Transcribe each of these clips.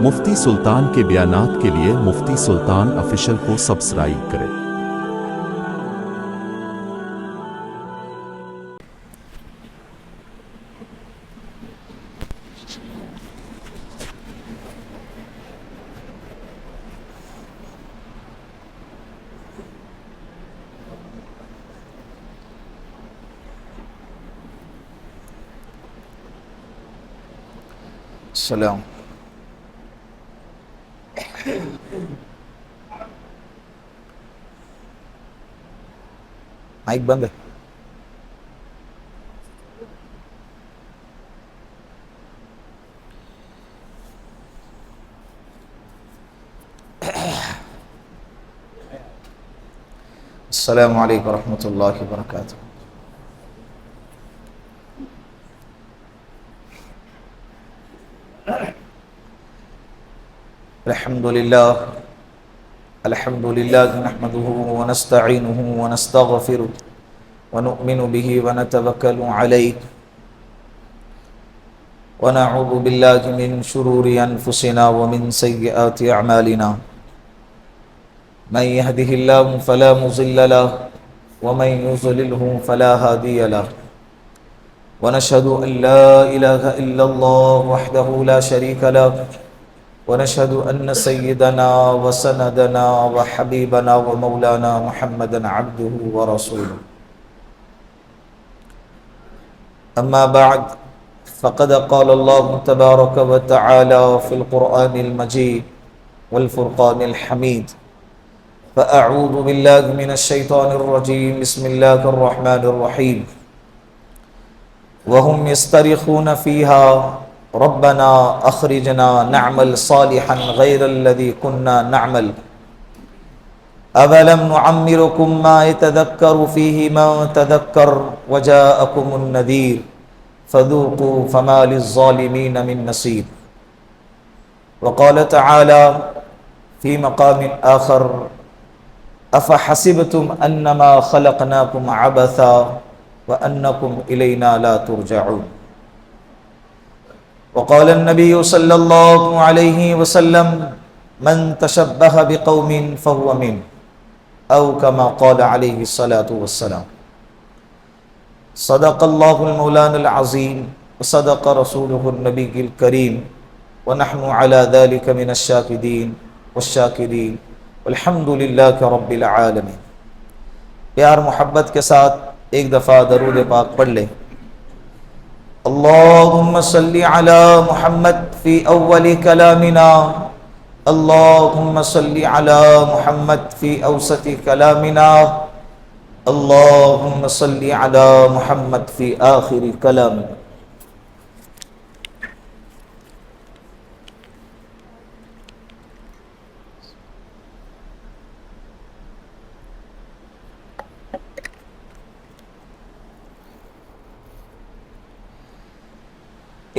مفتی سلطان کے بیانات کے لیے مفتی سلطان آفیشل کو سبسکرائب کریں۔ سلام۔ مائک بند ہے۔ السلام علیکم ورحمۃ اللہ وبرکاتہ۔ الحمد للہ نحمده ونستعینه ونستغفره ونؤمن به ونتوکل علیہ ونعوذ باللہ من شرور انفسنا ومن سیئات اعمالنا من يهده اللہ فلا مضل له ومن يضلله فلا هادی له ونشهد ان لا الہ الا اللہ وحدہ لا شریک له ونشهد أن سيدنا وسندنا وحبيبنا ومولانا محمدا عبده ورسوله أما بعد فقد قال الله تبارك وتعالى في القرآن المجيد والفرقان الحميد فأعوذ بالله من الشيطان الرجيم بسم الله الرحمن الرحيم وهم يسترخون فيها ربنا اخرجنا نعمل صالحا غير الذي كنا نعمل اولم نعمركم ما يتذكر فيه من تذكر وجاءكم النذير فذوقوا فما للظالمين من نصير وقال تعالى في مقام آخر افحسبتم انما خلقناكم عبثا وانكم الينا لا ترجعون وقال النبي صلى الله عليه وسلم من تشبه بقوم فهو منهم او كما قال عليه الصلاة والسلام صدق الله المولان العظيم وصدق رسوله النبي الكريم ونحن على ذلك من الشاهدين والشاكرين والحمد لله رب العالمين۔ پیار محبت کے ساتھ ایک دفعہ درود پاک پڑھ لیں۔ اللہم صلی علی محمد فی اول کلامنا، اللہم صلی علی محمد فی اوسط کلامنا، اللہم صلی علی محمد فی آخر کلامنا۔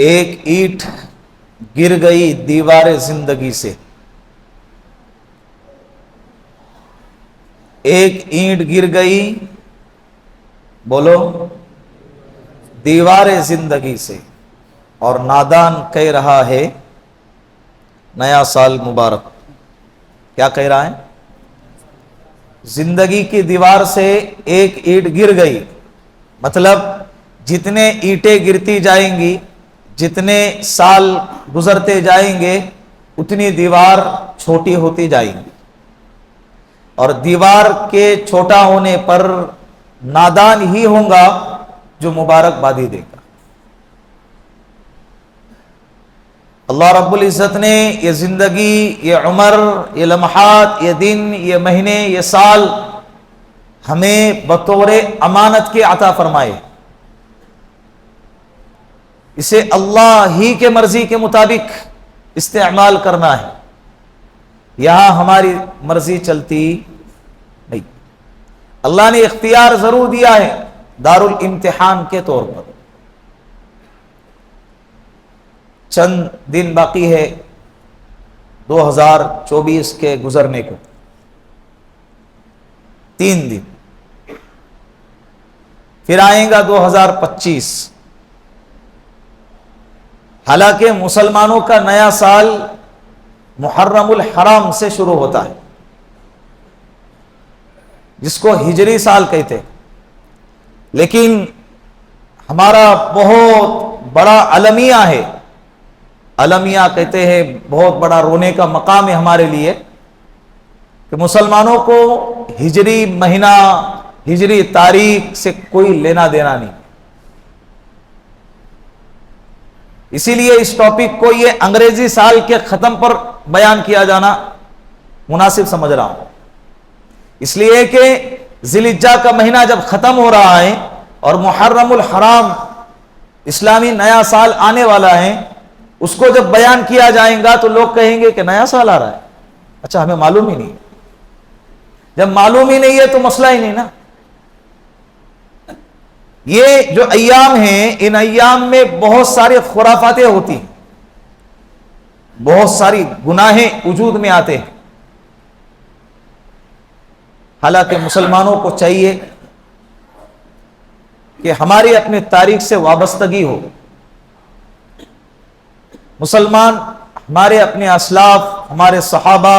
ایک اینٹ گر گئی دیوار زندگی سے، ایک اینٹ گر گئی بولو دیوار زندگی سے، اور نادان کہہ رہا ہے نیا سال مبارک۔ کیا کہہ رہا ہے؟ زندگی کی دیوار سے ایک اینٹ گر گئی، مطلب جتنے اینٹیں گرتی جائیں گی، جتنے سال گزرتے جائیں گے، اتنی دیوار چھوٹی ہوتی جائیں گی، اور دیوار کے چھوٹا ہونے پر نادان ہی ہوگا جو مبارک بادی دے گا۔ اللہ رب العزت نے یہ زندگی، یہ عمر، یہ لمحات، یہ دن، یہ مہینے، یہ سال ہمیں بطور امانت کے عطا فرمائے۔ اسے اللہ ہی کے مرضی کے مطابق استعمال کرنا ہے، یہاں ہماری مرضی چلتی نہیں۔ اللہ نے اختیار ضرور دیا ہے دارالامتحان کے طور پر۔ چند دن باقی ہے 2024 کے گزرنے کو، 3 دن، پھر آئیں گا 2025۔ حالانکہ مسلمانوں کا نیا سال محرم الحرام سے شروع ہوتا ہے، جس کو ہجری سال کہتے ہیں، لیکن ہمارا بہت بڑا المیہ ہے، المیہ کہتے ہیں، بہت بڑا رونے کا مقام ہے ہمارے لیے کہ مسلمانوں کو ہجری مہینہ، ہجری تاریخ سے کوئی لینا دینا نہیں۔ اسی لیے اس ٹاپک کو یہ انگریزی سال کے ختم پر بیان کیا جانا مناسب سمجھ رہا ہوں، اس لیے کہ ذی الحجہ کا مہینہ جب ختم ہو رہا ہے اور محرم الحرام اسلامی نیا سال آنے والا ہے، اس کو جب بیان کیا جائے گا تو لوگ کہیں گے کہ نیا سال آ رہا ہے، اچھا ہمیں معلوم ہی نہیں۔ جب معلوم ہی نہیں ہے تو مسئلہ ہی نہیں نا۔ یہ جو ایام ہیں، ان ایام میں بہت ساری خرافاتیں ہوتی ہیں، بہت ساری گناہیں وجود میں آتے ہیں، حالانکہ مسلمانوں کو چاہیے کہ ہماری اپنے تاریخ سے وابستگی ہو۔ مسلمان ہمارے اپنے اسلاف، ہمارے صحابہ،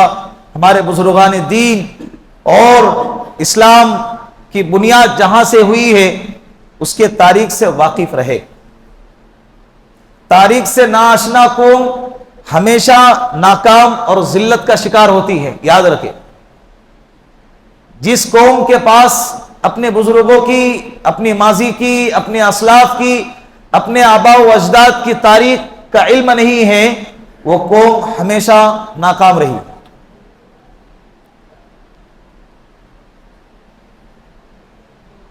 ہمارے بزرگان دین اور اسلام کی بنیاد جہاں سے ہوئی ہے اس کے تاریخ سے واقف رہے۔ تاریخ سے ناآشنا قوم ہمیشہ ناکام اور ذلت کا شکار ہوتی ہے، یاد رکھے۔ جس قوم کے پاس اپنے بزرگوں کی، اپنی ماضی کی، اپنے اسلاف کی، اپنے آباء و اجداد کی تاریخ کا علم نہیں ہے، وہ قوم ہمیشہ ناکام رہی۔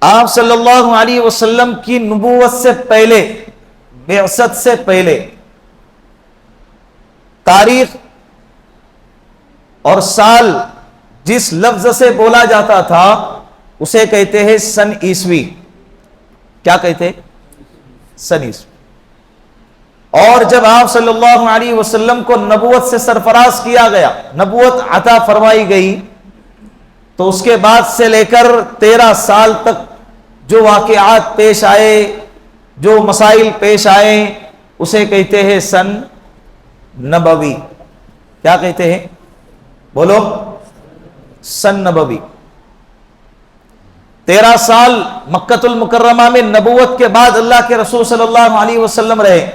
آپ صلی اللہ علیہ وسلم کی نبوت سے پہلے، بعثت سے پہلے تاریخ اور سال جس لفظ سے بولا جاتا تھا اسے کہتے ہیں سن عیسوی۔ کیا کہتے ہیں؟ سن عیسوی۔ اور جب آپ صلی اللہ علیہ وسلم کو نبوت سے سرفراز کیا گیا، نبوت عطا فرمائی گئی، تو اس کے بعد سے لے کر 13 سال تک جو واقعات پیش آئے، جو مسائل پیش آئے، اسے کہتے ہیں سن نبوی۔ کیا کہتے ہیں؟ بولو، سن نبوی۔ 13 سال مکۃ المکرمہ میں نبوت کے بعد اللہ کے رسول صلی اللہ علیہ وسلم رہے۔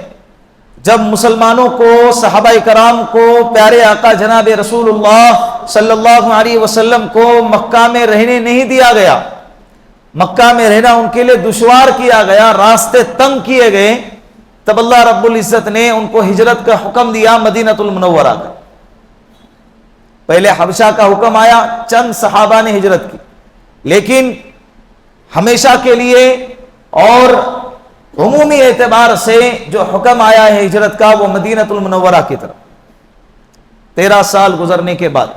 جب مسلمانوں کو، صحابہ کرام کو، پیارے آقا جناب رسول اللہ صلی اللہ علیہ وسلم کو مکہ میں رہنے نہیں دیا گیا، مکہ میں رہنا ان کے لیے دشوار کیا گیا، راستے تنگ کیے گئے، تب اللہ رب العزت نے ان کو ہجرت کا حکم دیا مدینہ المنورہ کا۔ پہلے حبشہ کا حکم آیا، چند صحابہ نے ہجرت کی، لیکن ہمیشہ کے لیے اور عمومی اعتبار سے جو حکم آیا ہے ہجرت کا وہ مدینہ المنورہ کی طرف۔ 13 سال گزرنے کے بعد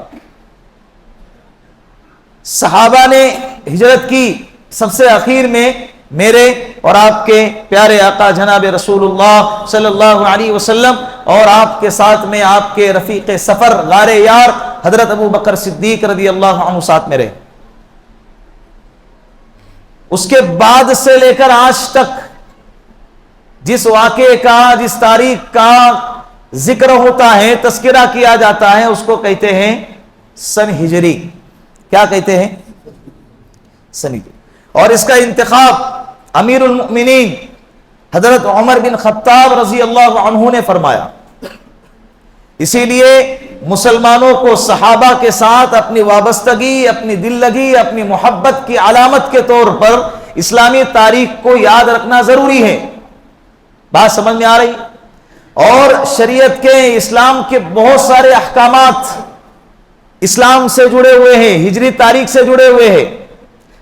صحابہ نے ہجرت کی، سب سے اخیر میں میرے اور آپ کے پیارے آقا جناب رسول اللہ صلی اللہ علیہ وسلم اور آپ کے ساتھ میں آپ کے رفیق سفر غار یار حضرت ابو بکر صدیق رضی اللہ عنہ ساتھ میں رہے۔ اس کے بعد سے لے کر آج تک جس واقعے کا، جس تاریخ کا ذکر ہوتا ہے، تذکرہ کیا جاتا ہے، اس کو کہتے ہیں سن ہجری۔ کیا کہتے ہیں؟ سن ہجری۔ اور اس کا انتخاب امیر المؤمنین حضرت عمر بن خطاب رضی اللہ عنہ نے فرمایا۔ اسی لیے مسلمانوں کو صحابہ کے ساتھ اپنی وابستگی، اپنی دل لگی، اپنی محبت کی علامت کے طور پر اسلامی تاریخ کو یاد رکھنا ضروری ہے۔ بات سمجھ میں آ رہی؟ اور شریعت کے، اسلام کے بہت سارے احکامات اسلام سے جڑے ہوئے ہیں، ہجری تاریخ سے جڑے ہوئے ہیں،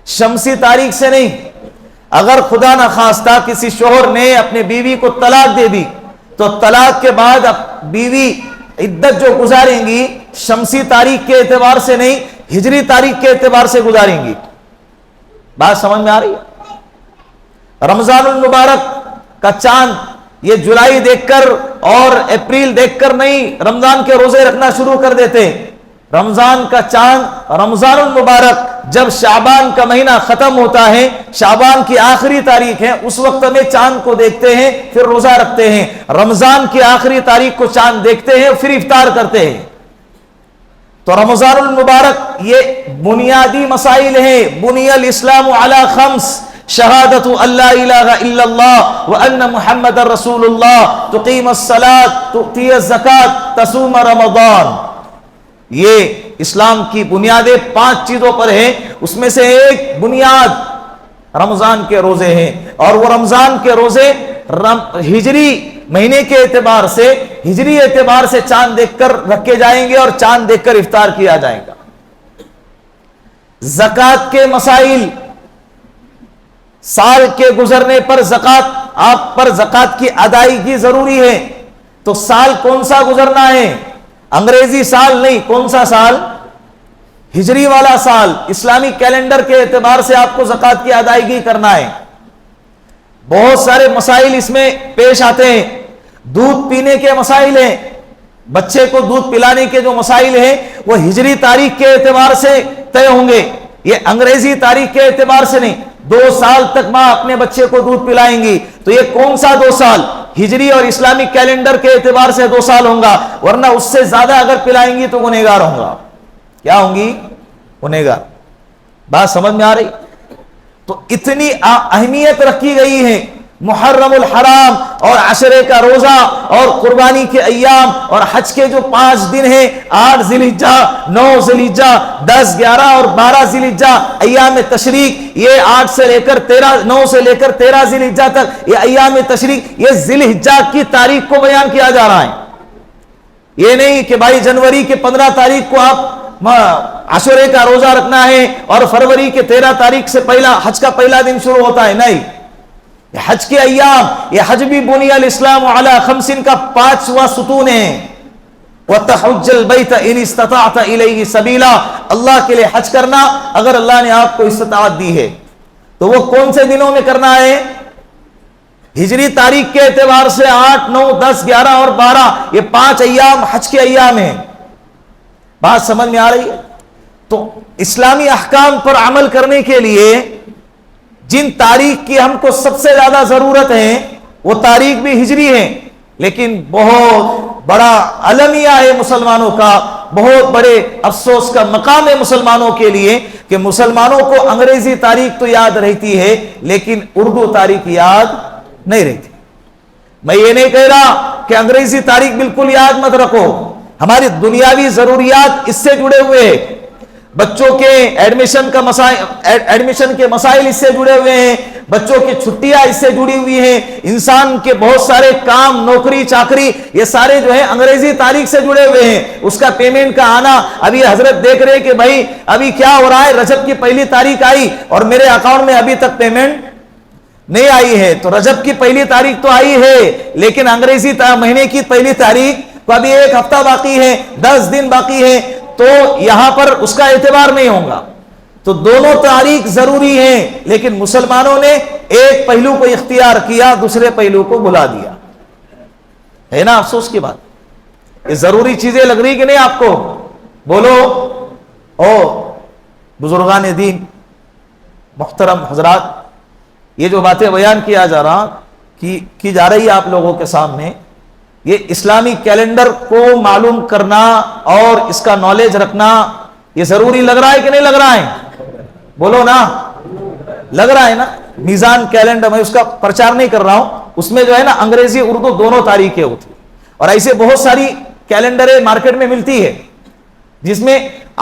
شمسی تاریخ سے نہیں۔ اگر خدا نخواستہ کسی شوہر نے اپنے بیوی کو طلاق دے دی تو طلاق کے بعد بیوی عدت جو گزاریں گی شمسی تاریخ کے اعتبار سے نہیں، ہجری تاریخ کے اعتبار سے گزاریں گی۔ بات سمجھ میں آ رہی ہے؟ رمضان المبارک کا چاند یہ جولائی دیکھ کر اور اپریل دیکھ کر نہیں رمضان کے روزے رکھنا شروع کر دیتے۔ رمضان کا چاند، رمضان المبارک جب شعبان کا مہینہ ختم ہوتا ہے، شعبان کی آخری تاریخ ہے، اس وقت میں چاند کو دیکھتے ہیں، پھر روزہ رکھتے ہیں۔ رمضان کی آخری تاریخ کو چاند دیکھتے ہیں، پھر افطار کرتے ہیں۔ تو رمضان المبارک یہ بنیادی مسائل ہیں. بنی الاسلام علی خمس، شہادت اللہ الہ الا اللہ وان محمد رسول اللہ، تقیم الصلاۃ، تؤتی الزکاۃ، تصوم رمضان. یہ اسلام کی بنیادیں 5 چیزوں پر ہیں. اس میں سے ایک بنیاد رمضان کے روزے ہیں، اور وہ رمضان کے روزے ہجری مہینے کے اعتبار سے، ہجری اعتبار سے چاند دیکھ کر رکھے جائیں گے اور چاند دیکھ کر افطار کیا جائے گا. زکوٰۃ کے مسائل، سال کے گزرنے پر زکوٰۃ، آپ پر زکوٰۃ کی ادائیگی ضروری ہے. تو سال کون سا گزرنا ہے؟ انگریزی سال نہیں. کون سا سال؟ ہجری والا سال. اسلامی کیلنڈر کے اعتبار سے آپ کو زکوٰۃ کی ادائیگی کرنا ہے. بہت سارے مسائل اس میں پیش آتے ہیں. دودھ پینے کے مسائل ہیں، بچے کو دودھ پلانے کے جو مسائل ہیں وہ ہجری تاریخ کے اعتبار سے طے ہوں گے، یہ انگریزی تاریخ کے اعتبار سے نہیں. 2 سال تک ماں اپنے بچے کو دودھ پلائیں گی. تو یہ کون سا 2 سال؟ ہجری اور اسلامی کیلنڈر کے اعتبار سے 2 سال ہوں گا، ورنہ اس سے زیادہ اگر پلائیں گی تو گنہگار ہوں گا. کیا ہوں گی؟ گنہگار. بات سمجھ میں آ رہی؟ تو اتنی اہمیت رکھی گئی ہے محرم الحرام اور عشرے کا روزہ اور قربانی کے ایام اور حج کے جو 5 دن ہیں، 8 ذی الحجہ، 9 ذی الحجہ، 10، 11 اور 12 ذی الحجہ، ایام تشریق. یہ 8 سے لے کر 13، 9 سے لے کر 13 ذی الحجہ تک یہ ایام تشریق، یہ ذی الحجہ کی تاریخ کو بیان کیا جا رہا ہے. یہ نہیں کہ بھائی جنوری کے 15 تاریخ کو آپ عشرے کا روزہ رکھنا ہے اور فروری کے 13 تاریخ سے پہلا حج کا پہلا دن شروع ہوتا ہے. نہیں، یہ حج کے ایام، یہ حج بھی بنی الاسلام علی خمس کا 5واں ستون ہے. وَتَحُجَّ الْبَيْتَ إِنِ اسْتَطَعْتَ إِلَيْهِ سَبِيلًا، اللہ کے لیے حج کرنا اگر اللہ نے آپ کو استطاعت دی ہے. تو وہ کون سے دنوں میں کرنا ہے؟ ہجری تاریخ کے اعتبار سے 8، 9، 10، 11 اور 12، یہ 5 ایام حج کے ایام ہیں. بات سمجھ میں آ رہی ہے؟ تو اسلامی احکام پر عمل کرنے کے لیے جن تاریخ کی ہم کو سب سے زیادہ ضرورت ہے وہ تاریخ بھی ہجری ہے، لیکن بہت بڑا المیہ ہے مسلمانوں کا، بہت بڑے افسوس کا مقام ہے مسلمانوں کے لیے کہ مسلمانوں کو انگریزی تاریخ تو یاد رہتی ہے لیکن اردو تاریخ یاد نہیں رہتی. میں یہ نہیں کہہ رہا کہ انگریزی تاریخ بالکل یاد مت رکھو، ہماری دنیاوی ضروریات اس سے جڑے ہوئے ہیں. بچوں کے ایڈمیشن کے مسائل اس سے جڑے ہوئے ہیں، بچوں کی چھٹیاں اس سے جڑی ہوئی ہیں، انسان کے بہت سارے کام، نوکری چاکری، یہ سارے جو ہیں انگریزی تاریخ سے جڑے ہوئے ہیں. اس کا پیمنٹ کا آنا، ابھی حضرت دیکھ رہے کہ بھائی ابھی کیا ہو رہا ہے، رجب کی پہلی تاریخ آئی اور میرے اکاؤنٹ میں ابھی تک پیمنٹ نہیں آئی ہے. تو رجب کی پہلی تاریخ تو آئی ہے لیکن انگریزی مہینے کی پہلی تاریخ کو ابھی 1 ہفتہ باقی ہے، 10 دن باقی ہے، تو یہاں پر اس کا اعتبار نہیں ہوگا. تو دونوں تاریخ ضروری ہیں، لیکن مسلمانوں نے ایک پہلو کو اختیار کیا، دوسرے پہلو کو بھلا دیا. ہے نا افسوس کی بات؟ یہ ضروری چیزیں لگ رہی کہ نہیں آپ کو؟ بولو. او بزرگان دین، محترم حضرات، یہ جو باتیں بیان کیا جا رہا کی جا رہی ہے آپ لوگوں کے سامنے، یہ اسلامی کیلنڈر کو معلوم کرنا اور اس کا نالج رکھنا یہ ضروری لگ رہا ہے کہ نہیں لگ رہا ہے؟ بولو نا، لگ رہا ہے نا. میزان کیلنڈر، میں اس کا پرچار نہیں کر رہا ہوں، اس میں جو ہے نا انگریزی اردو دونوں تاریخیں ہوتی، اور ایسے بہت ساری کیلنڈریں مارکیٹ میں ملتی ہے، جس میں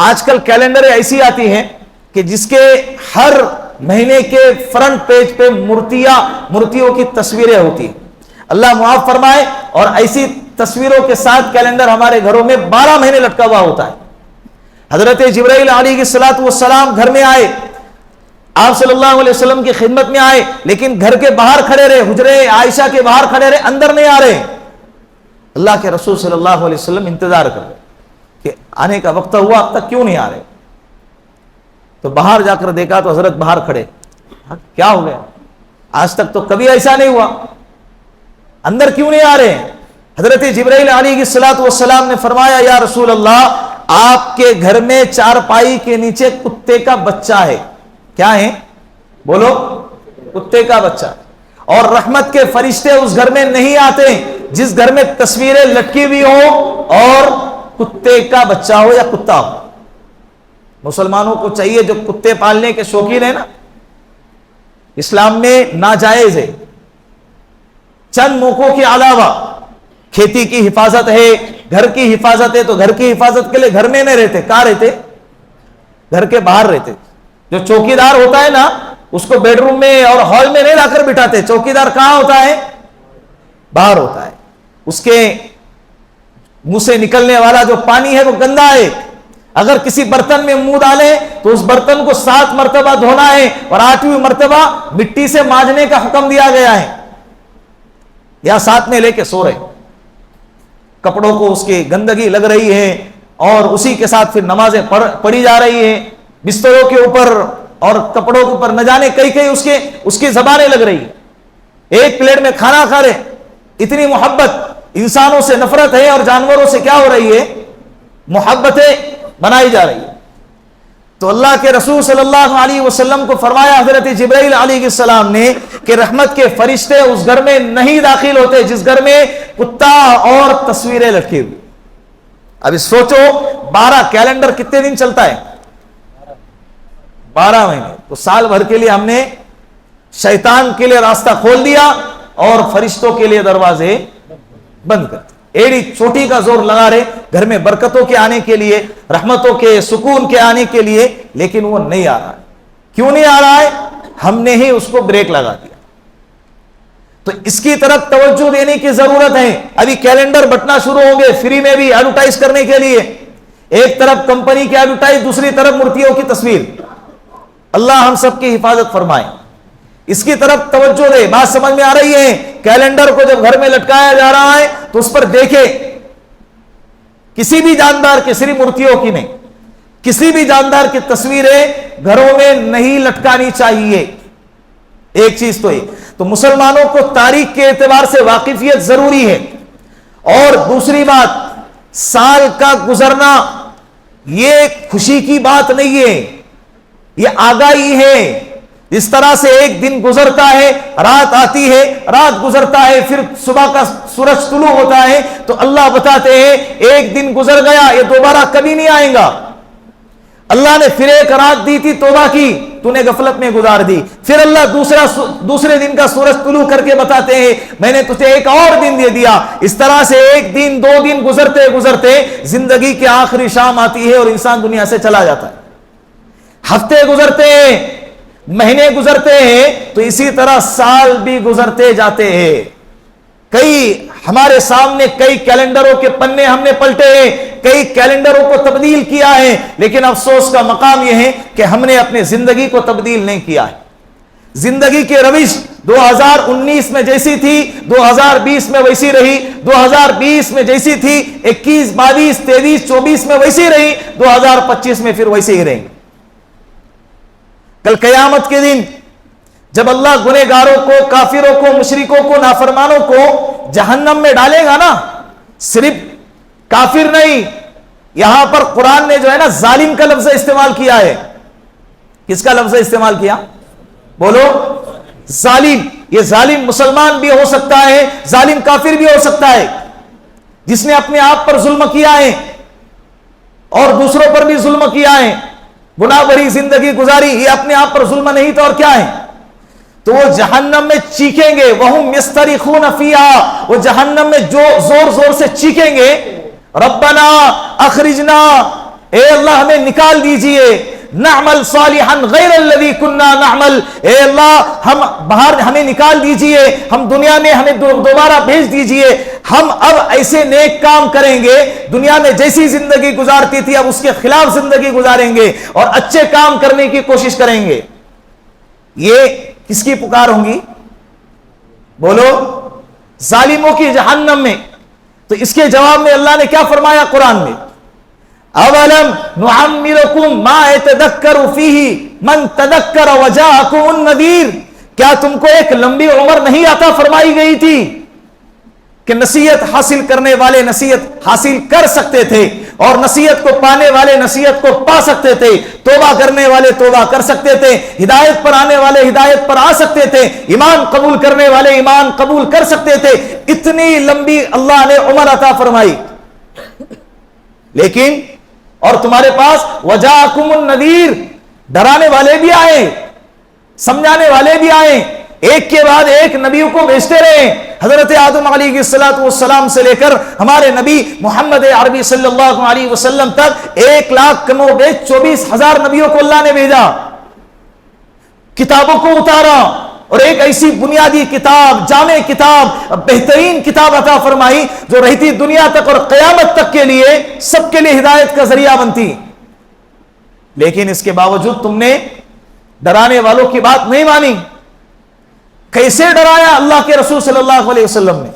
آج کل کیلنڈریں ایسی آتی ہیں کہ جس کے ہر مہینے کے فرنٹ پیج پہ مورتیوں کی تصویریں ہوتی ہیں. اللہ معاف فرمائے. اور ایسی تصویروں کے ساتھ کیلنڈر ہمارے گھروں میں 12 مہینے لٹکا ہوا ہوتا ہے. حضرت جبرائیل علیہ السلام گھر میں آئے، آپ صلی اللہ علیہ وسلم کی خدمت میں آئے، لیکن گھر کے باہر کھڑے رہے، حجرے عائشہ کے باہر کھڑے رہے، اندر نہیں آ رہے. اللہ کے رسول صلی اللہ علیہ وسلم انتظار کر رہے کہ آنے کا وقت ہوا، اب تک کیوں نہیں آ رہے. تو باہر جا کر دیکھا تو حضرت باہر کھڑے. کیا ہو گیا؟ آج تک تو کبھی ایسا نہیں ہوا، اندر کیوں نہیں آ رہے؟ حضرت جبرائیل علیہ السلام نے فرمایا، یا رسول اللہ، آپ کے گھر میں چارپائی کے نیچے کتے کا بچہ ہے. کیا ہے؟ بولو. کتے کا بچہ. اور رحمت کے فرشتے اس گھر میں نہیں آتے جس گھر میں تصویریں لٹکی ہوئی ہوں اور کتے کا بچہ ہو یا کتا ہو، مسلمانوں کو چاہیے جو کتے پالنے کے شوقین ہیں نا، اسلام میں ناجائز ہے، چند موقعوں کے علاوہ کھیتی کی حفاظت ہے، گھر کی حفاظت ہے، تو گھر کی حفاظت کے لیے گھر میں نہیں رہتے، کہاں رہتے؟ گھر کے باہر رہتے. جو چوکیدار ہوتا ہے نا اس کو بیڈ روم میں اور ہال میں نہیں لا کر بٹھاتے، چوکیدار کہاں ہوتا ہے؟ باہر ہوتا ہے. اس کے منہ سے نکلنے والا جو پانی ہے وہ گندا ہے، اگر کسی برتن میں منہ ڈالے تو اس برتن کو 7 مرتبہ دھونا ہے اور 8ویں مرتبہ مٹی سے مانجنے کا حکم دیا گیا ہے. یا ساتھ میں لے کے سو رہے، کپڑوں کو اس کی گندگی لگ رہی ہے اور اسی کے ساتھ پھر نمازیں پڑھی جا رہی ہیں بستروں کے اوپر اور کپڑوں کے اوپر، نہ جانے کئی کئی اس کی زبانیں لگ رہی ہیں. ایک پلیٹ میں کھانا کھا رہے، اتنی محبت، انسانوں سے نفرت ہے اور جانوروں سے کیا ہو رہی ہے؟ محبتیں بنائی جا رہی ہے. تو اللہ کے رسول صلی اللہ علیہ وسلم کو فرمایا حضرت جبرائیل علیہ السلام نے کہ رحمت کے فرشتے اس گھر میں نہیں داخل ہوتے جس گھر میں کتا اور تصویریں لٹکی ہوئی. ابھی سوچو 12 کیلنڈر کتنے دن چلتا ہے؟ 12 مہینے. تو سال بھر کے لیے ہم نے شیطان کے لیے راستہ کھول دیا اور فرشتوں کے لیے دروازے بند کر دیے. ایڑی چوٹی کا زور لگا رہے گھر میں برکتوں کے آنے کے لیے، رحمتوں کے، سکون کے آنے کے لیے، لیکن وہ نہیں آ رہا ہے. کیوں نہیں آ رہا ہے؟ ہم نے ہی اس کو بریک لگا دیا. تو اس کی طرف توجہ دینے کی ضرورت ہے. ابھی کیلنڈر بٹنا شروع ہوں گے فری میں بھی ایڈورٹائز کرنے کے لیے، ایک طرف کمپنی کی ایڈورٹائز، دوسری طرف مورتیوں کی تصویر. اللہ ہم سب کی حفاظت فرمائے. اس کی طرف توجہ دے. بات سمجھ میں آ رہی ہے؟ کیلنڈر کو جب گھر میں لٹکایا جا رہا ہے تو اس پر دیکھے کسی بھی جاندار کی، صرف مورتیوں کی نہیں، کسی بھی جاندار کی تصویریں گھروں میں نہیں لٹکانی چاہیے. ایک چیز تو یہ. تو مسلمانوں کو تاریخ کے اعتبار سے واقفیت ضروری ہے. اور دوسری بات، سال کا گزرنا یہ خوشی کی بات نہیں ہے، یہ آگاہی ہے. اس طرح سے ایک دن گزرتا ہے، رات آتی ہے، رات گزرتا ہے، پھر صبح کا سورج طلوع ہوتا ہے، تو اللہ بتاتے ہیں ایک دن گزر گیا، یہ دوبارہ کبھی نہیں آئے گا. اللہ نے پھر ایک رات دی تھی، توبہ کی، تو نے غفلت میں گزار دی. پھر اللہ دوسرے دن کا سورج طلوع کر کے بتاتے ہیں میں نے تجھے ایک اور دن دے دیا. اس طرح سے ایک دن، 2 دن گزرتے گزرتے زندگی کی آخری شام آتی ہے اور انسان دنیا سے چلا جاتا ہے. ہفتے گزرتے ہیں، مہینے گزرتے ہیں، تو اسی طرح سال بھی گزرتے جاتے ہیں. ہمارے سامنے کئی کیلنڈروں کے پنے ہم نے پلٹے ہیں، کئی کیلنڈروں کو تبدیل کیا ہے، لیکن افسوس کا مقام یہ ہے کہ ہم نے اپنے زندگی کو تبدیل نہیں کیا ہے. زندگی کی روش 2019 میں جیسی تھی 2020 میں ویسی رہی، 2020 میں جیسی تھی 21، 22، 23، 24 میں ویسی رہی، 2025 میں پھر ویسے ہی رہیں گے. کل قیامت کے دن جب اللہ گنہگاروں کو، کافروں کو، مشرکوں کو، نافرمانوں کو جہنم میں ڈالے گا نا، صرف کافر نہیں، یہاں پر قرآن نے جو ہے نا ظالم کا لفظ استعمال کیا ہے. کس کا لفظ استعمال کیا؟ بولو. ظالم. یہ ظالم مسلمان بھی ہو سکتا ہے، ظالم کافر بھی ہو سکتا ہے. جس نے اپنے آپ پر ظلم کیا ہے اور دوسروں پر بھی ظلم کیا ہے، گناہ بھری زندگی گزاری، یہ اپنے آپ پر ظلم نہیں تو اور کیا ہے؟ تو وہ جہنم میں چیخیں گے، وَهُمْ يَسْتَرِخُونَ فِيهَا، وہ جہنم میں جو زور زور سے چیخیں گے، ربنا اخرجنا، اے اللہ ہمیں نکال دیجئے، نعمل صالحا غیر الذی کننا نعمل، اے اللہ ہم باہر ہمیں نکال دیجئے، ہم دنیا میں ہمیں دوبارہ بھیج دیجئے، ہم اب ایسے نیک کام کریں گے، دنیا میں جیسی زندگی گزارتی تھی اب اس کے خلاف زندگی گزاریں گے اور اچھے کام کرنے کی کوشش کریں گے. یہ کس کی پکار ہوں گی؟ بولو. ظالموں کی جہنم میں. تو اس کے جواب میں اللہ نے کیا فرمایا قرآن میں؟ اولم نعمرکم ما یتذکر فیہ من تذکر وجاءکم النذیر، کیا تم کو ایک لمبی عمر نہیں عطا فرمائی گئی تھی کہ نصیحت حاصل کرنے والے نصیحت حاصل کر سکتے تھے اور نصیحت کو پانے والے نصیحت کو پا سکتے تھے، توبہ کرنے والے توبہ کر سکتے تھے، ہدایت پر آنے والے ہدایت پر آ سکتے تھے، ایمان قبول کرنے والے ایمان قبول کر سکتے تھے. اتنی لمبی اللہ نے عمر عطا فرمائی. لیکن اور تمہارے پاس وجاءکم النذیر، ڈرانے والے بھی آئے، سمجھانے والے بھی آئے، ایک کے بعد ایک نبیوں کو بھیجتے رہے۔ حضرت آدم علیہ السلام سے لے کر ہمارے نبی محمد عربی صلی اللہ علیہ وسلم تک 1,00,000 کم و بیش 24,000 نبیوں کو اللہ نے بھیجا، کتابوں کو اتارا، اور ایک ایسی بنیادی کتاب، جامع کتاب، بہترین کتاب عطا فرمائی جو رہتی دنیا تک اور قیامت تک کے لیے سب کے لیے ہدایت کا ذریعہ بنتی۔ لیکن اس کے باوجود تم نے ڈرانے والوں کی بات نہیں مانی۔ کیسے ڈرایا اللہ کے رسول صلی اللہ علیہ وسلم نے؟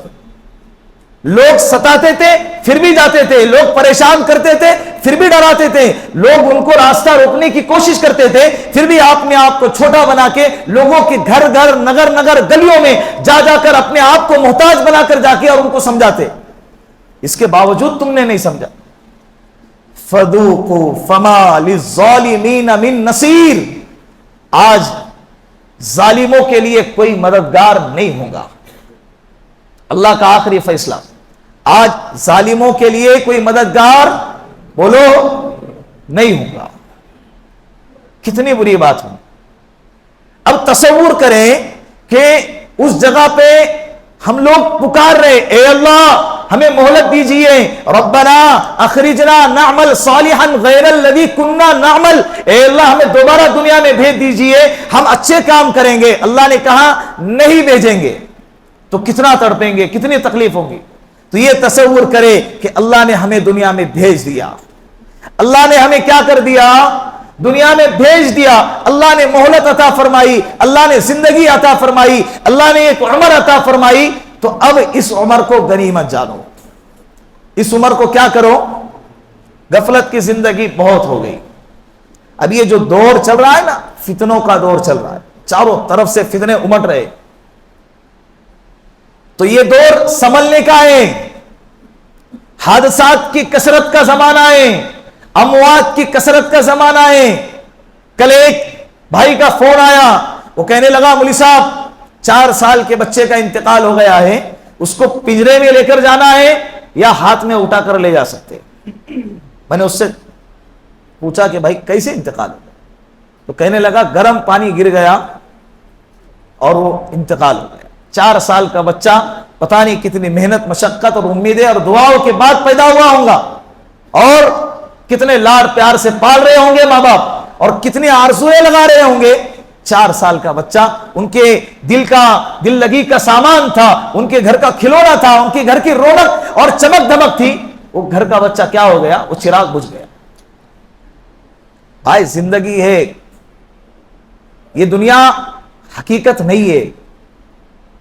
لوگ ستاتے تھے پھر بھی جاتے تھے، لوگ پریشان کرتے تھے پھر بھی ڈراتے تھے، لوگ ان کو راستہ روکنے کی کوشش کرتے تھے پھر بھی آپ نے آپ کو چھوٹا بنا کے لوگوں کے گھر گھر، نگر نگر، گلیوں میں جا جا کر اپنے آپ کو محتاج بنا کر جا کے اور ان کو سمجھاتے۔ اس کے باوجود تم نے نہیں سمجھا۔ فَذُوقُوا فَمَا لِلظَّالِمِينَ مِن نَصِيرٍ، آج ظالموں کے لیے کوئی مددگار نہیں ہوگا۔ اللہ کا آخری فیصلہ، آج ظالموں کے لیے کوئی مددگار بولو نہیں ہوگا۔ کتنی بری بات ہو۔ اب تصور کریں کہ اس جگہ پہ ہم لوگ پکار رہے، اے اللہ ہمیں مہلت دیجئے، ربنا اخرجنا نعمل صالحا غیر الذی کننا نعمل، اے اللہ ہمیں دوبارہ دنیا میں بھیج دیجئے، ہم اچھے کام کریں گے۔ اللہ نے کہا نہیں بھیجیں گے، تو کتنا تڑپیں گے، کتنی تکلیف ہوگی۔ تو یہ تصور کرے کہ اللہ نے ہمیں دنیا میں بھیج دیا، اللہ نے ہمیں کیا کر دیا؟ دنیا میں بھیج دیا، اللہ نے مہلت عطا فرمائی، اللہ نے زندگی عطا فرمائی، اللہ نے ایک عمر عطا فرمائی۔ تو اب اس عمر کو غنیمت جانو، اس عمر کو کیا کرو؟ غفلت کی زندگی بہت ہو گئی۔ اب یہ جو دور چل رہا ہے نا، فتنوں کا دور چل رہا ہے، چاروں طرف سے فتنے امٹ رہے، تو یہ دور سنبھلنے کا ہے۔ حادثات کی کثرت کا زمانہ ہے، اموات کی کثرت کا زمانہ ہے۔ کل ایک بھائی کا فون آیا، وہ کہنے لگا مولوی صاحب 4 سال کے بچے کا انتقال ہو گیا ہے، اس کو پنجرے میں لے کر جانا ہے یا ہاتھ میں اٹھا کر لے جا سکتے؟ میں نے اس سے پوچھا کہ بھائی کیسے انتقال ہو گیا؟ تو کہنے لگا گرم پانی گر گیا اور وہ انتقال ہو گیا۔ 4 سال کا بچہ پتہ نہیں کتنی محنت، مشقت اور امیدیں اور دعاؤں کے بعد پیدا ہوا ہوگا، اور کتنے لاڑ پیار سے پال رہے ہوں گے ماں باپ، اور کتنی آرزویں لگا رہے ہوں گے۔ 4 سال کا بچہ ان کے دل لگی کا سامان تھا، ان کے گھر کا کھلونا تھا، ان کے گھر کی رونق اور چمک دمک تھی، وہ گھر کا بچہ کیا ہو گیا؟ وہ چراغ بجھ گیا۔ بھائی زندگی ہے، یہ دنیا حقیقت نہیں ہے،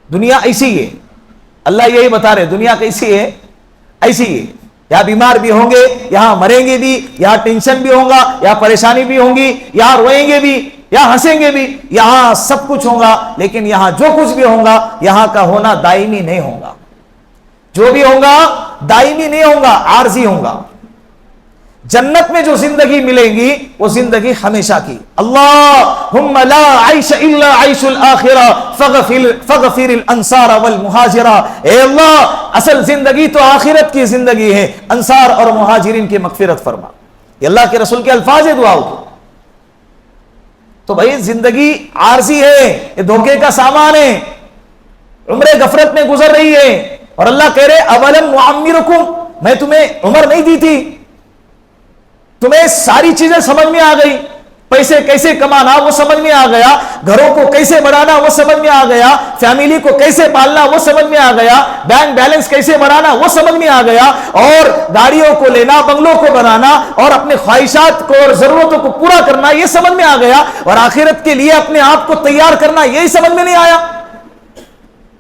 دنیا ایسی ہے۔ اللہ یہی بتا رہے دنیا کیسی ہے؟ ایسی ہے، یہاں بیمار بھی ہوں گے، یہاں مریں گے بھی، یہاں ٹینشن بھی ہوگا، یہاں پریشانی بھی ہوں گی، یہاں روئیں گے بھی، یہاں ہنسیں گے بھی، یہاں سب کچھ ہوگا، لیکن یہاں جو کچھ بھی ہوگا یہاں کا ہونا دائمی نہیں ہوگا، جو بھی ہوگا دائمی نہیں ہوگا، عارضی ہوگا۔ جنت میں جو زندگی ملے گی وہ زندگی ہمیشہ کی۔ اللہم لا عیش الا عیش الآخرہ فاغفر الانصار والمہاجرہ، اے اللہ اصل زندگی تو آخرت کی زندگی ہے، انصار اور مہاجرین کی مغفرت فرما۔ یہ اللہ کے رسول کے الفاظ دعا ہوگی۔ تو بھائی زندگی عارضی ہے، یہ دھوکے کا سامان ہے، عمر غفرت میں گزر رہی ہے، اور اللہ کہہ رہے اولم نعمرکم، میں تمہیں عمر نہیں دی تھی؟ تمہیں ساری چیزیں سمجھ میں آ گئی، پیسے کیسے کمانا وہ سمجھ میں آ گیا، گھروں کو کیسے بڑھانا وہ سمجھ میں آ گیا، فیملی کو کیسے پالنا وہ سمجھ میں آ گیا، بینک بیلنس کیسے بڑھانا وہ سمجھ میں آ گیا، اور گاڑیوں کو لینا، بنگلوں کو بنانا، اور اپنے خواہشات کو اور ضرورتوں کو پورا کرنا یہ سمجھ میں آ گیا، اور آخرت کے لیے اپنے آپ کو تیار کرنا یہی سمجھ میں نہیں آیا۔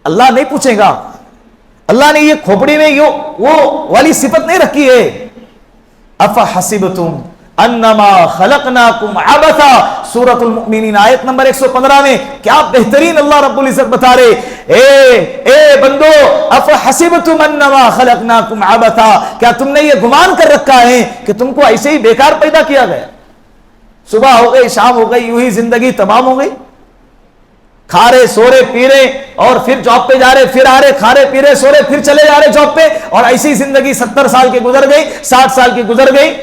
اللہ نہیں پوچھے گا، اللہ نے یہ کھوپڑی میں وہ والی صفت نہیں رکھی ہے۔ افحسبتم انما خلقناکم عبثا، سورۃ المؤمنین آیت نمبر 115 میں کیا بہترین اللہ رب العزت بتا رہے، اے بندو افحسبتم انما خلقناکم عبثا، کیا تم نے یہ گمان کر رکھا ہے کہ تم کو ایسے ہی بیکار پیدا کیا گیا، صبح ہو گئی شام ہو گئی یوں ہی زندگی تمام ہو گئی؟ کھا رہے سو رہے پی رہے اور پھر جاب پہ جا رہے پھر آ رہے کھا رہے پی رہے سو رہے پھر چلے جا رہے جاب پہ, اور ایسی زندگی 70 سال کی گزر گئی 60 سال کی گزر گئی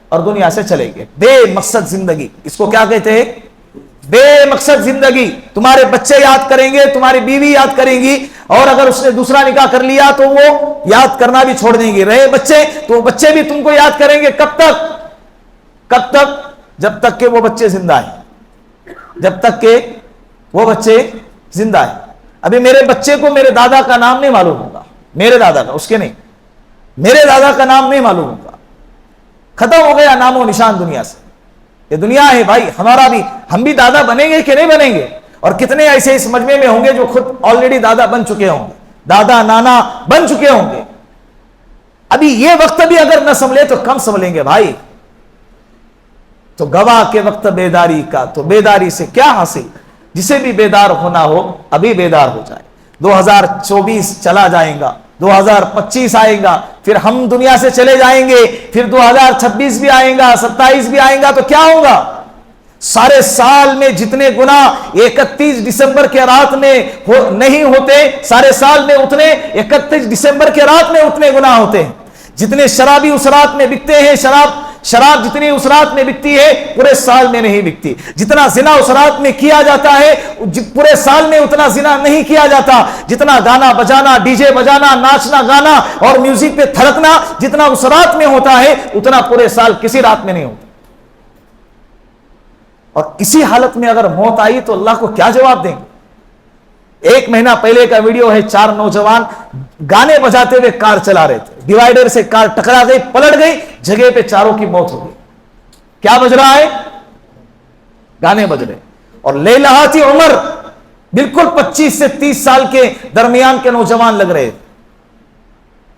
اور دنیا سے چلے گئے. بے مقصد زندگی, اس کو کیا کہتے ہیں؟ بے مقصد زندگی. تمہارے بچے یاد کریں گے, تمہاری بیوی یاد کریں گی, اور اگر اس نے دوسرا نکاح کر لیا تو وہ یاد کرنا بھی چھوڑ دیں گے. رہے بچے تو بچے بھی تم کو یاد کریں گے. کب تک؟ کب تک؟ جب تک کہ وہ بچے زندہ ہیں, جب تک کہ وہ بچے زندہ ہیں. ابھی میرے بچے کو میرے دادا کا نام نہیں معلوم ہوگا, میرے دادا کا, اس کے نہیں, میرے دادا کا نام نہیں معلوم ہوگا. ختم ہو گیا نام و نشان دنیا سے. یہ دنیا ہے بھائی, ہمارا بھی, ہم بھی دادا بنیں گے کہ نہیں بنیں گے؟ اور کتنے ایسے اس مجمع میں ہوں گے جو خود آلریڈی دادا بن چکے ہوں گے, دادا نانا بن چکے ہوں گے. ابھی یہ وقت بھی اگر نہ سنبھلے تو کم سنبھلیں گے بھائی. تو گواہ کے وقت بیداری کا, تو بیداری سے کیا حاصل؟ جسے بھی بیدار ہونا ہو ابھی بیدار ہو جائے. 2024 چلا جائے گا, 2025 آئے گا, پھر ہم دنیا سے چلے جائیں گے, پھر 2026 بھی آئے گا, 27 بھی آئے گا, تو کیا ہوگا؟ سارے سال میں جتنے گناہ 31 دسمبر کے رات میں نہیں ہوتے, سارے سال میں اتنے 31 دسمبر کے رات میں اتنے گناہ ہوتے ہیں. جتنے شرابی اس رات میں بکتے ہیں, شراب جتنی اس رات میں بکتی ہے پورے سال میں نہیں بکتی. جتنا زنا اس رات میں کیا جاتا ہے پورے سال میں اتنا زنا نہیں کیا جاتا. جتنا گانا بجانا, ڈی جے بجانا, ناچنا گانا اور میوزک پہ تھڑکنا جتنا اس رات میں ہوتا ہے اتنا پورے سال کسی رات میں نہیں ہوتا. اور اسی حالت میں اگر موت آئی تو اللہ کو کیا جواب دیں گے؟ 1 مہینہ پہلے کا ویڈیو ہے, 4 نوجوان گانے بجاتے ہوئے کار چلا رہے تھے, ڈیوائیڈر سے کار ٹکرا گئی, پلٹ گئی, جگہ پہ چاروں کی موت ہو گئی. کیا بج رہا ہے؟ گانے بج رہے. اور لیلہاتی عمر بالکل 25 سے 30 سال کے درمیان کے نوجوان لگ رہے,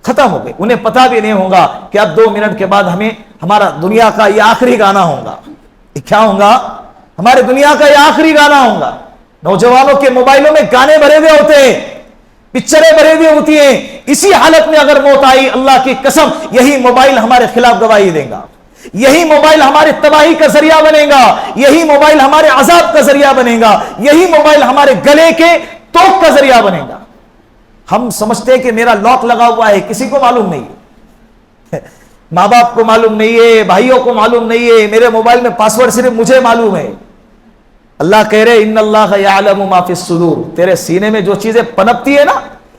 ختم ہو گئے. انہیں پتا بھی نہیں ہوگا کہ اب 2 منٹ کے بعد ہمارا دنیا کا یہ آخری گانا ہوگا. یہ کیا ہوگا؟ ہمارے دنیا کا یہ آخری گانا ہوگا. نوجوانوں کے موبائلوں میں گانے بھرے ہوئے ہوتے ہیں, پکچریں بھرے ہوئے ہوتی ہیں. اسی حالت میں اگر موت آئی, اللہ کی قسم یہی موبائل ہمارے خلاف گواہی دے گا, یہی موبائل ہمارے تباہی کا ذریعہ بنے گا, یہی موبائل ہمارے عذاب کا ذریعہ بنے گا, یہی موبائل ہمارے گلے کے توق کا ذریعہ بنے گا. ہم سمجھتے ہیں کہ میرا لاک لگا ہوا ہے, کسی کو معلوم نہیں ہے, ماں باپ کو معلوم نہیں ہے, بھائیوں کو معلوم نہیں ہے, میرے موبائل میں پاسورڈ صرف مجھے معلوم ہے. اللہ کہہ رہے ان اللہ یعلم ما فی الصدور, تیرے سینے میں جو چیزیں پنپتی ہے نا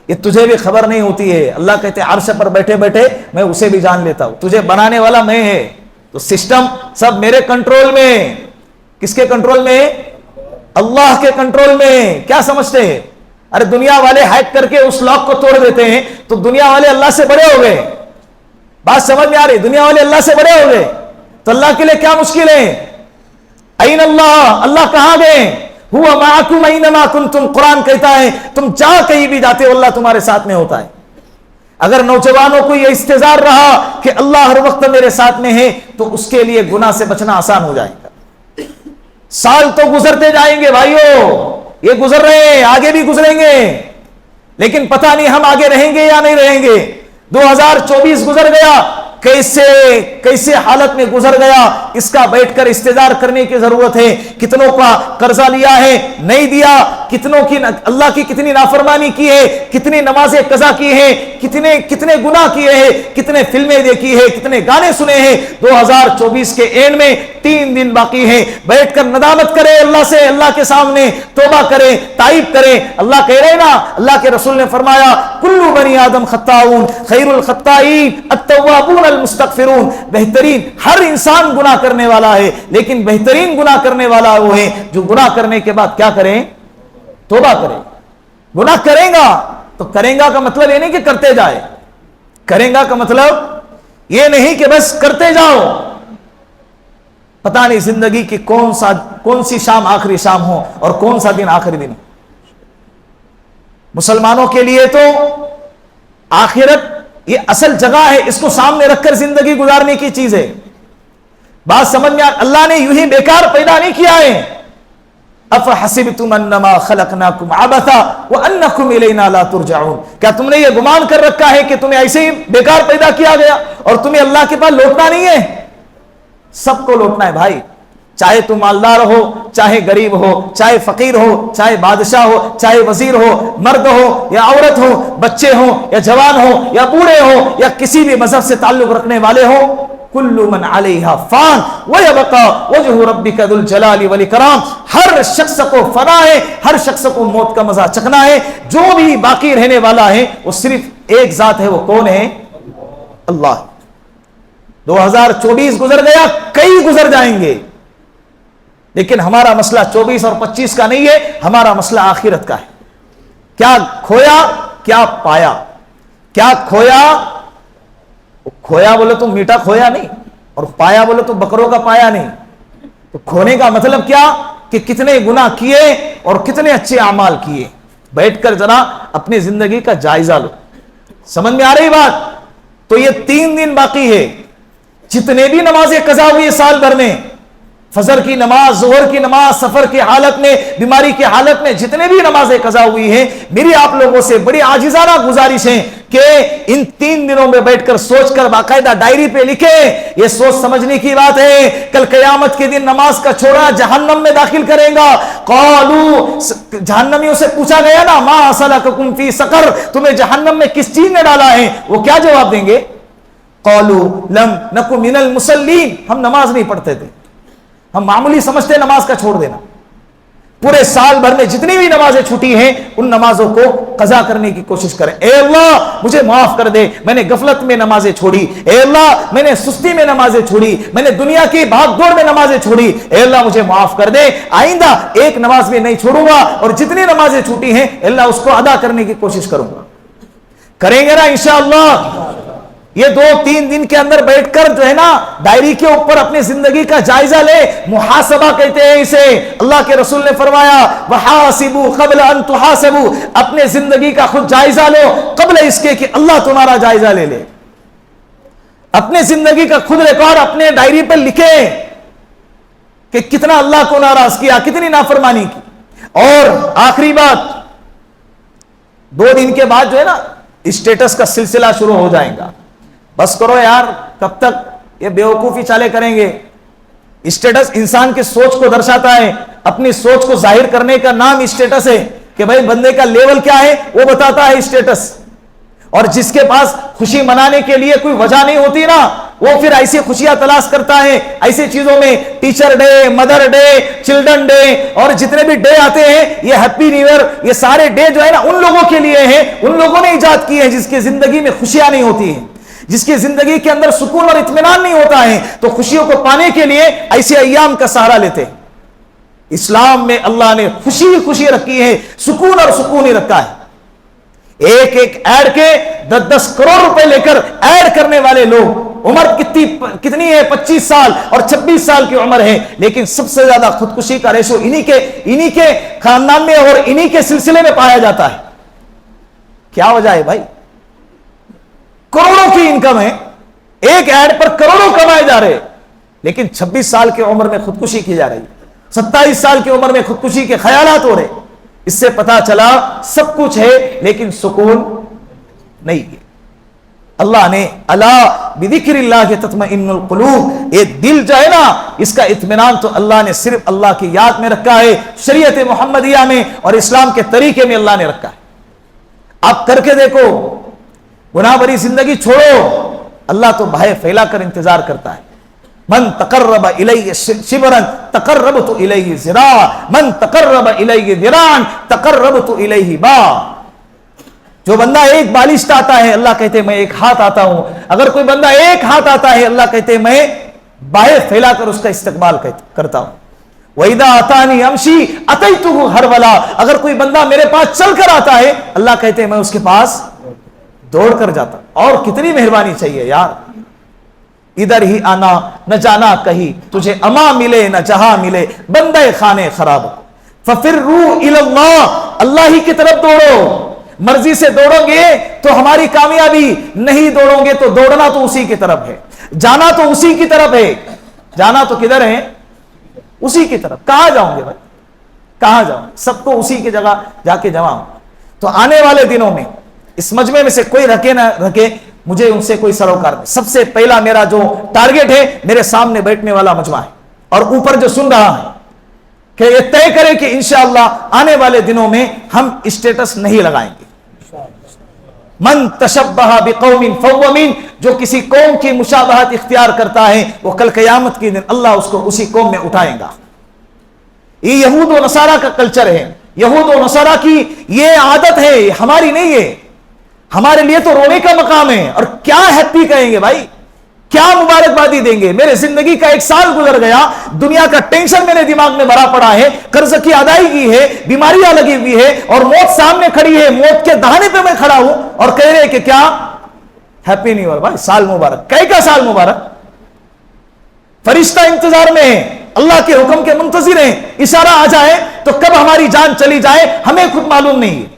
یہ تجھے بھی خبر نہیں ہوتی ہے. اللہ کہتے ہیں عرش پر بیٹھے بیٹھے میں اسے بھی جان لیتا ہوں, تجھے بنانے والا میں ہے. تو سسٹم سب میرے کنٹرول میں. کس کے کنٹرول میں؟ اللہ کے کنٹرول میں. کیا سمجھتے ہیں؟ ارے دنیا والے ہیک کر کے اس لاک کو توڑ دیتے ہیں تو دنیا والے اللہ سے بڑے ہو گئے. بات سمجھ میں آ رہی؟ دنیا والے اللہ سے بڑے ہو گئے تو اللہ کے لیے کیا مشکل ہے؟ این اللہ, اللہ کہاں گئے؟ ہوا معکم اینما کنتم, قرآن کہتا ہے تم جہاں کہیں بھی جاتے ہو اللہ تمہارے ساتھ میں ہوتا ہے. اگر نوجوانوں کو یہ استظار رہا کہ اللہ ہر وقت میرے ساتھ میں ہے تو اس کے لیے گناہ سے بچنا آسان ہو جائے گا. سال تو گزرتے جائیں گے بھائیو, یہ گزر رہے ہیں, آگے بھی گزریں گے, لیکن پتہ نہیں ہم آگے رہیں گے یا نہیں رہیں گے. 2024 گزر گیا, کیسے حالت میں گزر گیا, اس کا بیٹھ کر استدار کرنے کی ضرورت ہے. کتنوں کا قرضہ لیا ہے نہیں دیا, کتنوں کی اللہ کی کتنی نافرمانی کی ہے, کتنی نمازیں قضا کی ہیں, کتنے گناہ کیے ہیں, کتنے فلمیں دیکھی ہے, کتنے گانے سنے ہیں. 2024 کے اینڈ میں 3 دن باقی ہیں, بیٹھ کر ندامت کرے اللہ سے, اللہ کے سامنے توبہ کرے, تائب کرے. اللہ کہہ رہے نا, اللہ کے رسول نے فرمایا کلو بنی آدم خطاؤن خیر الخطائین التوابون المستغفرون, بہترین ہر انسان گناہ کرنے والا ہے, لیکن بہترین گناہ کرنے والا وہ ہے جو گناہ کرنے کے بعد کیا کریں؟ توبہ کرے. گناہ کریں گا تو کریں گا کا مطلب یہ نہیں کہ کرتے جائے, کریں گا کا مطلب یہ نہیں کہ بس کرتے جاؤ. پتہ نہیں زندگی کی کون سی شام آخری شام ہو اور کون سا دن آخری دن. مسلمانوں کے لیے تو آخرت یہ اصل جگہ ہے, اس کو سامنے رکھ کر زندگی گزارنے کی چیز ہے. بات سمجھ میں اللہ نے یوں ہی بیکار پیدا نہیں کیا ہے. افحسبتم انما خلقناکم عبثا وانکم الینا لا ترجعون, کیا تم نے یہ گمان کر رکھا ہے کہ تمہیں ایسے ہی بیکار پیدا کیا گیا اور تمہیں اللہ کے پاس لوٹنا نہیں ہے؟ سب کو لوٹنا ہے بھائی, چاہے تو مالدار ہو چاہے غریب ہو، چاہے فقیر ہو چاہے بادشاہ ہو، چاہے وزیر ہو، مرد ہو یا عورت ہو، بچے ہو یا جوان ہو یا بوڑھے ہو یا کسی بھی مذہب سے تعلق رکھنے والے ہو، کل من علیہا فان ویبقى وجہ ربک ذو الجلال والاکرام، ہر شخص کو فنا ہے، ہر شخص کو موت کا مزہ چکھنا ہے، جو بھی باقی رہنے والا ہے وہ صرف ایک ذات ہے، وہ کون ہے؟ اللہ۔ 2024 گزر گیا، کئی گزر جائیں گے، لیکن ہمارا مسئلہ 24 اور 25 کا نہیں ہے، ہمارا مسئلہ آخرت کا ہے۔ کیا کھویا کیا پایا؟ کیا کھویا؟ کھویا بولے تو میٹھا کھویا نہیں، اور پایا بولے تو بکروں کا پایا نہیں۔ تو کھونے کا مطلب کیا کہ کتنے گناہ کیے اور کتنے اچھے اعمال کیے۔ بیٹھ کر ذرا اپنی زندگی کا جائزہ لو، سمجھ میں آ رہی بات؟ تو یہ 3 دن باقی ہے، جتنے بھی نمازیں قضا ہوئی سال بھر میں، فجر کی نماز، ظہر کی نماز، سفر کی حالت میں، بیماری کی حالت میں جتنے بھی نمازیں قضا ہوئی ہیں، میری آپ لوگوں سے بڑی عاجزانہ گزارش ہے کہ ان 3 دنوں میں بیٹھ کر سوچ کر باقاعدہ ڈائری پہ لکھیں۔ یہ سوچ سمجھنے کی بات ہے، کل قیامت کے دن نماز کا چھوڑا جہنم میں داخل کرے گا۔ قالوا، جہنمیوں سے پوچھا گیا نا، ما سلککم فی سقر، تمہیں جہنم میں کس چیز نے ڈالا ہے؟ وہ کیا جواب دیں گے؟ قالوا لم نک من المصلین، ہم نماز نہیں پڑھتے تھے، ہم معمولی سمجھتے نماز کا چھوڑ دینا۔ پورے سال بھر میں جتنی بھی نمازیں چھوٹی ہیں ان نمازوں کو قضا کرنے کی کوشش کریں۔ اے اللہ مجھے معاف کر دے، میں نے غفلت میں نمازیں چھوڑی، اے اللہ میں نے سستی میں نمازیں چھوڑی، میں نے دنیا کی بھاگ دوڑ میں نمازیں چھوڑی، اے اللہ مجھے معاف کر دے، آئندہ ایک نماز بھی نہیں چھوڑوں گا، اور جتنی نمازیں چھوٹی ہیں اللہ اس کو ادا کرنے کی کوشش کروں گا۔ کریں گے نا انشاءاللہ؟ یہ 2-3 دن کے اندر بیٹھ کر جو ہے نا ڈائری کے اوپر اپنی زندگی کا جائزہ لے، محاسبہ کہتے ہیں اسے۔ اللہ کے رسول نے فرمایا وَحَاسِبُوا قَبْلَ أَن تُحَاسَبُوا، اپنے زندگی کا خود جائزہ لو قبل اس کے کہ اللہ تمہارا جائزہ لے لے۔ اپنے زندگی کا خود ریکارڈ اپنے ڈائری پر لکھیں کہ کتنا اللہ کو ناراض کیا، کتنی نافرمانی کی۔ اور آخری بات، 2 دن کے بعد جو ہے نا اسٹیٹس کا سلسلہ شروع ہو جائے گا۔ بس کرو یار، کب تک یہ بیوقوفی چالے کریں گے؟ اسٹیٹس انسان کی سوچ کو درشاتا ہے، اپنی سوچ کو ظاہر کرنے کا نام اسٹیٹس ہے، کہ بھائی بندے کا لیول کیا ہے وہ بتاتا ہے اسٹیٹس۔ اور جس کے پاس خوشی منانے کے لیے کوئی وجہ نہیں ہوتی نا، وہ پھر ایسی خوشیاں تلاش کرتا ہے ایسی چیزوں میں۔ Teacher day, mother day, children day اور جتنے بھی ڈے آتے ہیں، یہ ہیپی نیو ایئر، یہ سارے ڈے جو ہے نا ان لوگوں کے لیے ہیں، ان لوگوں نے ایجاد کی ہے جس کی زندگی میں خوشیاں نہیں ہوتی ہیں، جس کی زندگی کے اندر سکون اور اطمینان نہیں ہوتا ہے، تو خوشیوں کو پانے کے لیے ایسے ایام کا سہارا لیتے ہیں۔ اسلام میں اللہ نے خوشی ہی خوشی رکھی ہے، سکون اور سکون ہی رکھا ہے۔ ایک ایک ایڈ کے 10-10 کروڑ روپے لے کر ایڈ کرنے والے لوگ، عمر کتنی ہے؟ 25 سال اور 26 سال کی عمر ہے، لیکن سب سے زیادہ خودکشی کا ریشو انہی کے خاندان میں اور انہی کے سلسلے میں پایا جاتا ہے۔ کیا وجہ ہے بھائی؟ کروڑوں کی انکم ہے، ایک ایڈ پر کروڑوں کمائے جا رہے، لیکن 26 سال کی عمر میں خودکشی کی جا رہی، 27 سال کی عمر میں خودکشی کے خیالات ہو رہے۔ اس سے پتا چلا سب کچھ ہے لیکن سکون نہیں ہے۔ اللہ نے الا بذکر اللہ تطمئن القلوب، یہ دل جو ہے نا اس کا اطمینان تو اللہ نے صرف اللہ کی یاد میں رکھا ہے، شریعت محمدیہ میں اور اسلام کے طریقے میں اللہ نے رکھا ہے۔ آپ کر کے دیکھو، گناہ بری زندگی چھوڑو، اللہ تو بھائے پھیلا کر انتظار کرتا ہے۔ من تقرب الیہ شبرا تقربت الیہ ذراعا، من تقرب الیہ ذراعا تقربت الیہ باعا۔ جو بندہ ایک بالشت آتا ہے اللہ کہتے ہیں میں ایک ہاتھ آتا ہوں، اگر کوئی بندہ ایک ہاتھ آتا ہے اللہ کہتے ہیں میں باہیں پھیلا کر اس کا استقبال کرتا ہوں۔ وَإِذَا أَتَانِي أَمْشِي أَتَيْتُهُ هَرْوَلًا، اگر کوئی بندہ میرے پاس چل کر آتا ہے اللہ کہتے ہیں میں اس کے پاس دوڑ کر جاتا۔ اور کتنی مہربانی چاہیے یار، ادھر ہی آنا نہ جانا کہیں، تجھے اما ملے نہ جہاں ملے، بندے خانے خراب۔ فَفِرُّوا إِلَى اللَّهِ، اللہ ہی کی طرف دوڑو۔ مرضی سے دوڑو گے تو ہماری کامیابی، نہیں دوڑو گے تو دوڑنا تو اسی کی طرف ہے، جانا تو اسی کی طرف ہے۔ جانا تو کدھر ہے؟ اسی کی طرف۔ کہاں جاؤں گے بھائی؟ کہاں جاؤں؟ سب کو اسی کی جگہ جا کے جمع ہوں۔ تو آنے والے دنوں میں اس مجمع میں سے کوئی رکھے نہ رکھے، مجھے ان سے کوئی سروکار نہیں۔ سب سے پہلا میرا جو ٹارگٹ ہے میرے سامنے بیٹھنے والا مجمع ہے، اور اوپر جو سن رہا ہے کہ یہ طے کرے کہ انشاءاللہ آنے والے دنوں میں ہم اسٹیٹس نہیں لگائیں گے. من تشبہ بقوم فہو منہ، جو کسی قوم کی مشابہت اختیار کرتا ہے وہ کل قیامت کے دن اللہ اس کو اسی قوم میں اٹھائے گا. یہ یہود و نصارہ کا کلچر ہے، یہود و نصارہ کی یہ عادت ہے، ہماری نہیں ہے. ہمارے لیے تو رونے کا مقام ہے. اور کیا ہیپی کہیں گے بھائی، کیا مبارکبادی دیں گے. میرے زندگی کا 1 سال گزر گیا، دنیا کا ٹینشن میرے دماغ میں بھرا پڑا ہے، قرض کی ادائیگی ہے، بیماریاں لگی ہوئی ہے، اور موت سامنے کھڑی ہے، موت کے دہانے پہ میں کھڑا ہوں اور کہہ رہے کہ کیا ہیپی نیو ایئر بھائی، سال مبارک. کئی کا سال مبارک؟ فرشتہ انتظار میں ہے، اللہ کے حکم کے منتظر ہیں. اشارہ آ جائے تو کب ہماری جان چلی جائے ہمیں خود معلوم نہیں ہے.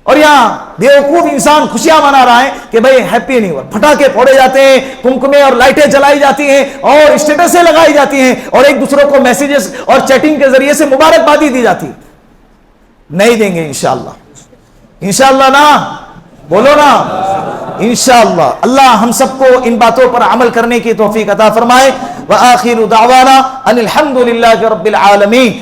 اور یہاں بیوقوف انسان خوشیاں منا رہا ہے کہ بھئی ہیپی نیو ایئر، پٹاخے پھوڑے جاتے ہیں، کمکمے اور لائٹیں جلائی جاتی ہیں اور اسٹیٹسیں لگائی جاتی ہیں اور ایک دوسروں کو میسیجز اور چیٹنگ کے ذریعے سے مبارکبادی دی جاتی. نہیں دیں گے انشاءاللہ. انشاءاللہ نا، بولو نا انشاءاللہ. اللہ ہم سب کو ان باتوں پر عمل کرنے کی توفیق عطا فرمائے. وآخر دعوانا ان الحمد للہ رب العالمین.